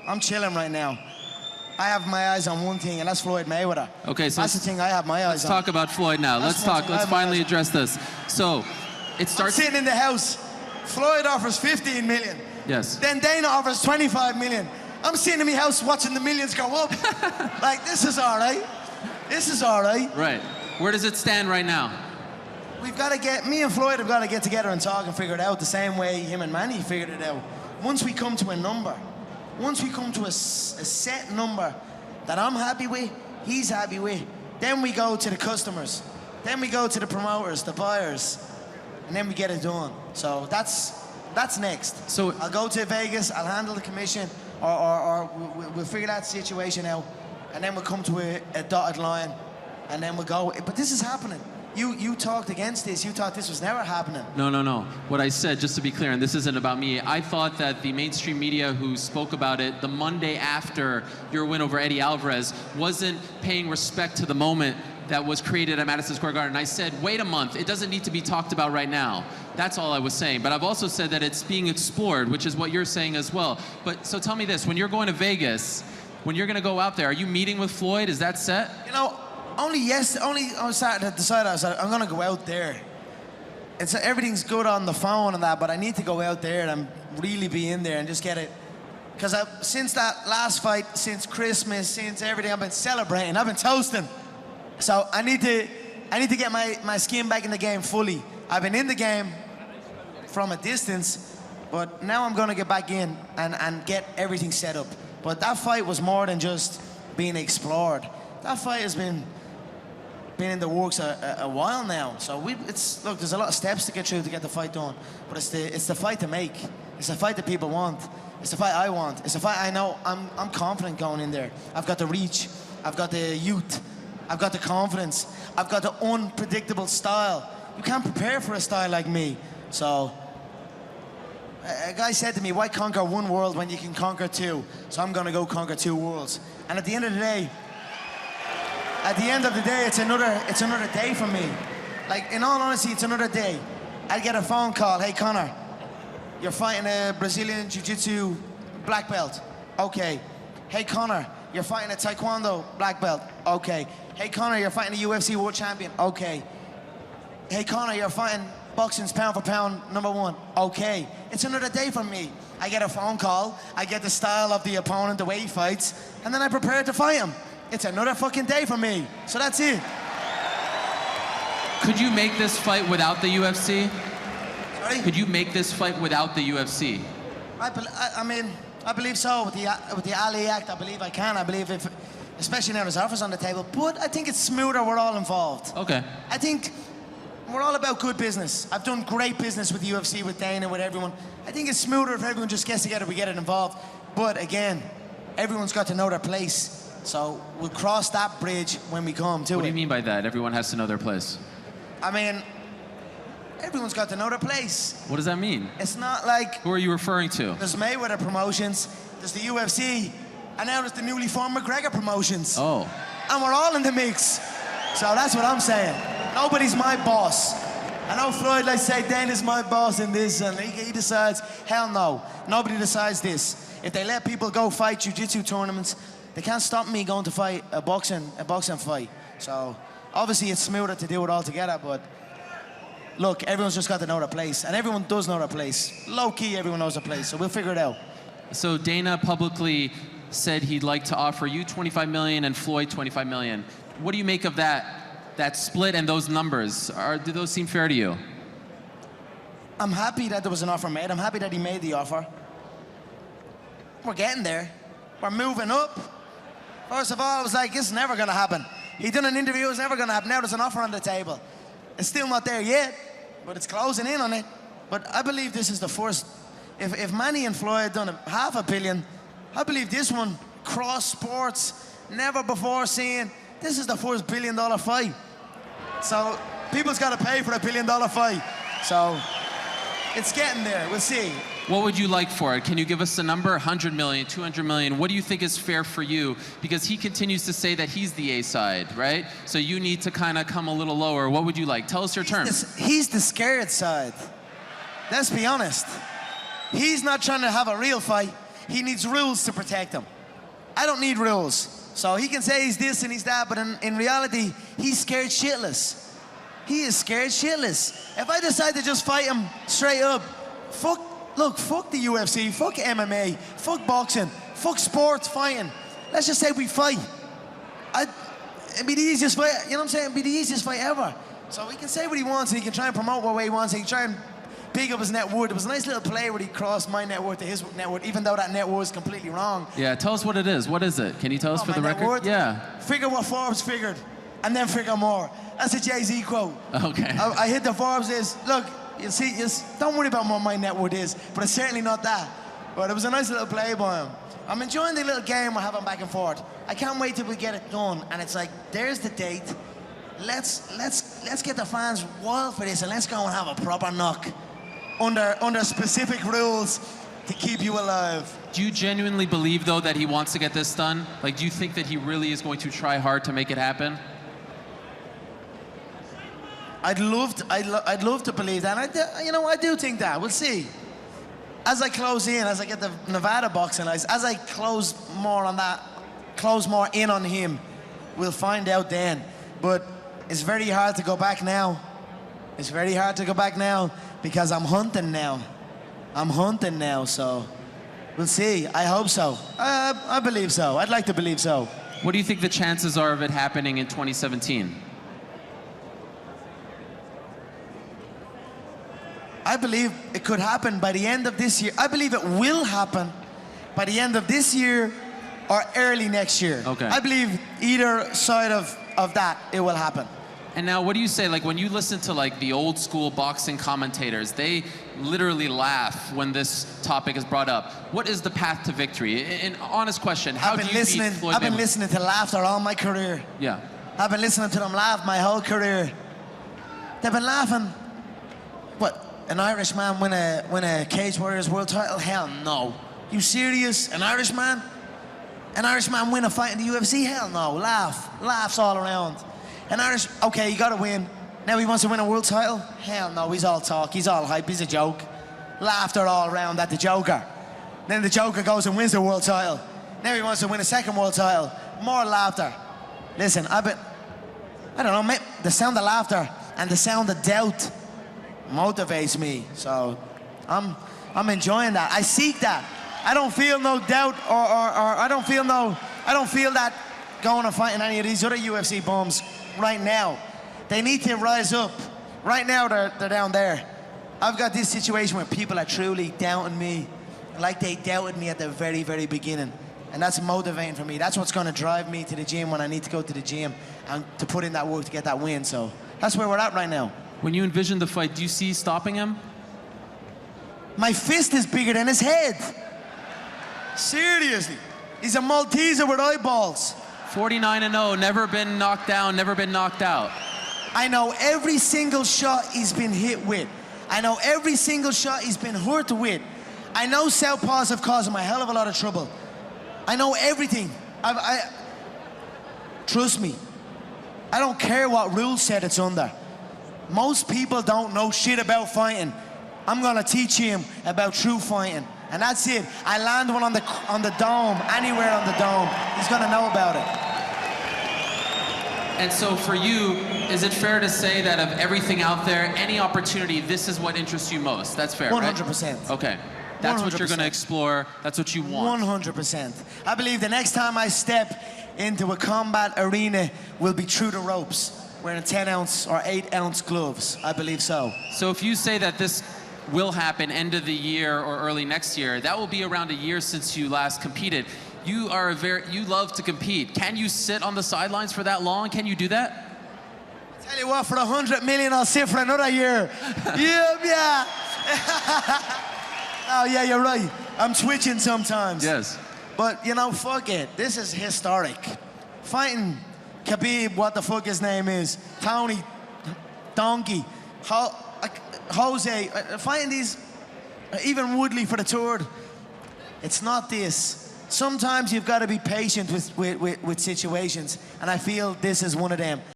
I'm chilling right now. I have my eyes on one thing, and that's Floyd Mayweather. Okay, so that's the thing I have my eyes on. Let's talk about Floyd now. Let's finally address this. So, it starts... I'm sitting in the house. Floyd offers 15 million. Yes. Then Dana offers 25 million. I'm sitting in my house watching the millions go up. Like, this is all right. This is all right. Right. Where does it stand right now? We've got to get, me and Floyd have got to get together and talk and figure it out the same way him and Manny figured it out. Once we come to a number, once we come to a set number that I'm happy with, he's happy with, then we go to the customers, then we go to the promoters, the buyers, and then we get it done. So that's next. So I'll go to Vegas, I'll handle the commission, or we'll figure that situation out, and then we'll come to a dotted line, and then we'll go. But this is happening. You talked against this. You thought this was never happening. No. What I said, just to be clear, and this isn't about me, I thought that the mainstream media who spoke about it the Monday after your win over Eddie Alvarez wasn't paying respect to the moment that was created at Madison Square Garden. I said, wait a month, it doesn't need to be talked about right now. That's all I was saying. But I've also said that it's being explored, which is what you're saying as well. But so tell me this, when you're going to Vegas, when you're gonna go out there, are you meeting with Floyd? Is that set? You know, only on Saturday I decided I'm gonna go out there. Everything's good on the phone and that, but I need to go out there and really be in there and just get it. Because since that last fight, since Christmas, since everything, I've been celebrating, I've been toasting. So I need to get my skin back in the game fully. I've been in the game from a distance, but now I'm gonna get back in and get everything set up. But that fight was more than just being explored. That fight has been in the works a while now. So look, there's a lot of steps to get through to get the fight done. But it's the fight to make. It's the fight that people want. It's the fight I want. It's the fight I know I'm confident going in there. I've got the reach. I've got the youth. I've got the confidence. I've got the unpredictable style. You can't prepare for a style like me. So a guy said to me, why conquer one world when you can conquer two? So I'm gonna go conquer two worlds. And at the end of the day, it's another day for me. Like, in all honesty, it's another day. I'd get a phone call, hey Conor, you're fighting a Brazilian Jiu-Jitsu black belt. Okay. Hey Conor, you're fighting a Taekwondo black belt. Okay. Hey Conor, you're fighting a UFC world champion. Okay. Hey Conor, you're fighting boxing's pound for pound #1. Okay. It's another day for me. I get a phone call, I get the style of the opponent, the way he fights, and then I prepare to fight him. It's another fucking day for me. So that's it. Could you make this fight without the UFC? Sorry? Could you make this fight without the UFC? I mean, I believe so. With the Ali Act, I believe I can. I believe if, especially now there's offers on the table. But I think it's smoother. We're all involved. Okay. I think we're all about good business. I've done great business with the UFC, with Dana, with everyone. I think it's smoother if everyone just gets together, we get it involved. But again, everyone's got to know their place. So we'll cross that bridge when we come to it. What do you mean by that? Everyone has to know their place. I mean, everyone's got to know their place. What does that mean? It's not like... Who are you referring to? There's Mayweather promotions, there's the UFC, and now there's the newly formed McGregor promotions. Oh. And we're all in the mix. So that's what I'm saying. Nobody's my boss. I know Floyd likes to say, Dana's my boss in this, and he decides. Hell no. Nobody decides this. If they let people go fight jiu-jitsu tournaments, they can't stop me going to fight a boxing fight. So obviously it's smoother to do it all together, but look, everyone's just got to know their place, and everyone does know their place. Low-key, everyone knows their place, so we'll figure it out. So Dana publicly said he'd like to offer you $25 million and Floyd $25 million. What do you make of that split and those numbers? Do those seem fair to you? I'm happy that there was an offer made. I'm happy that he made the offer. We're getting there. We're moving up. First of all, I was like, this is never gonna happen. He done an interview, it's never gonna happen. Now there's an offer on the table. It's still not there yet, but it's closing in on it. But I believe this is the first. If Manny and Floyd done $500 million, I believe this one, cross sports, never before seen. This is the first $1 billion fight. So people's gotta pay for a $1 billion fight. So it's getting there, we'll see. What would you like for it? Can you give us a number? 100 million, 200 million? What do you think is fair for you? Because he continues to say that he's the A side, right? So you need to kind of come a little lower. What would you like? Tell us your terms. He's the scared side. Let's be honest. He's not trying to have a real fight. he needs rules to protect him. I don't need rules. So he can say he's this and he's that, but in reality, he's scared shitless. He is scared shitless. If I decide to just fight him straight up, fuck the UFC, fuck MMA, fuck boxing, fuck sports fighting. Let's just say we fight. It'd be the easiest fight, you know what I'm saying? It'd be the easiest fight ever. So he can say what he wants, and he can try and promote what way he wants, he can try and big up his net worth. It was a nice little play where he crossed my net worth to his net worth, even though that net worth is completely wrong. Yeah, tell us what it is. What is it? Can you tell us for the record? Worth? Yeah. Figure what Forbes figured, and then figure more. That's a Jay-Z quote. Okay. I hit the Forbes is, look, you see, don't worry about what my net worth is, but it's certainly not that. But it was a nice little play by him. I'm enjoying the little game we're having back and forth. I can't wait till we get it done. And it's like, there's the date. Let's get the fans wild for this, and let's go and have a proper knock under specific rules to keep you alive. Do you genuinely believe, though, that he wants to get this done? Like, do you think that he really is going to try hard to make it happen? I'd love to believe that. I do think that. We'll see. As I close in, as I get the Nevada boxing license, as I close more in on him, we'll find out then. But it's very hard to go back now. It's very hard to go back now because I'm hunting now. I'm hunting now, so we'll see. I hope so. I believe so. I'd like to believe so. What do you think the chances are of it happening in 2017? I believe it could happen by the end of this year. I believe it will happen by the end of this year or early next year. Okay. I believe either side of that, it will happen. And now, what do you say, like, when you listen to, like, the old school boxing commentators, they literally laugh when this topic is brought up. What is the path to victory? An honest question, how do you beat Floyd Mayweather? I've been listening to laughter all my career. Yeah. I've been listening to them laugh my whole career. They've been laughing. What? An Irishman win a Cage Warriors world title? Hell no. You serious? An Irishman? An Irishman win a fight in the UFC? Hell no. Laughs all around. Okay, you gotta win. Now he wants to win a world title? Hell no, he's all talk, he's all hype, he's a joke. Laughter all around at the Joker. Then the Joker goes and wins the world title. Now he wants to win a second world title. More laughter. Listen, I don't know, the sound of laughter and the sound of doubt motivates me. So I'm enjoying that. I seek that. I don't feel no doubt or I don't feel that going and fighting any of these other UFC bums right now. They need to rise up. Right now they're down there. I've got this situation where people are truly doubting me like they doubted me at the very, very beginning. And that's motivating for me. That's what's going to drive me to the gym when I need to go to the gym and to put in that work to get that win. So that's where we're at right now. When you envision the fight, do you see stopping him? My fist is bigger than his head. Seriously. He's a Malteser with eyeballs. 49-0, never been knocked down, never been knocked out. I know every single shot he's been hit with. I know every single shot he's been hurt with. I know southpaws have caused him a hell of a lot of trouble. I know everything. Trust me. I don't care what rule set it's under. Most people don't know shit about fighting. I'm gonna teach him about true fighting. And that's it. I land one on the dome, anywhere on the dome. He's gonna know about it. And so for you, is it fair to say that of everything out there, any opportunity, this is what interests you most? That's fair, 100%. Right? Okay. That's 100%. What you're gonna explore, that's what you want. 100%. I believe the next time I step into a combat arena will be through the ropes, wearing 10-ounce or 8-ounce gloves. I believe so. So if you say that this will happen end of the year or early next year, that will be around a year since you last competed. You love to compete. Can you sit on the sidelines for that long? Can you do that? Tell you what, for 100 million, I'll sit for another year. Yeah. Oh yeah, you're right. I'm twitching sometimes. Yes. But you know, fuck it. This is historic. Fighting Khabib, what the fuck his name is, Tony, Donkey, Jose, fighting these, even Woodley for the third. It's not this. Sometimes you've got to be patient with situations, and I feel this is one of them.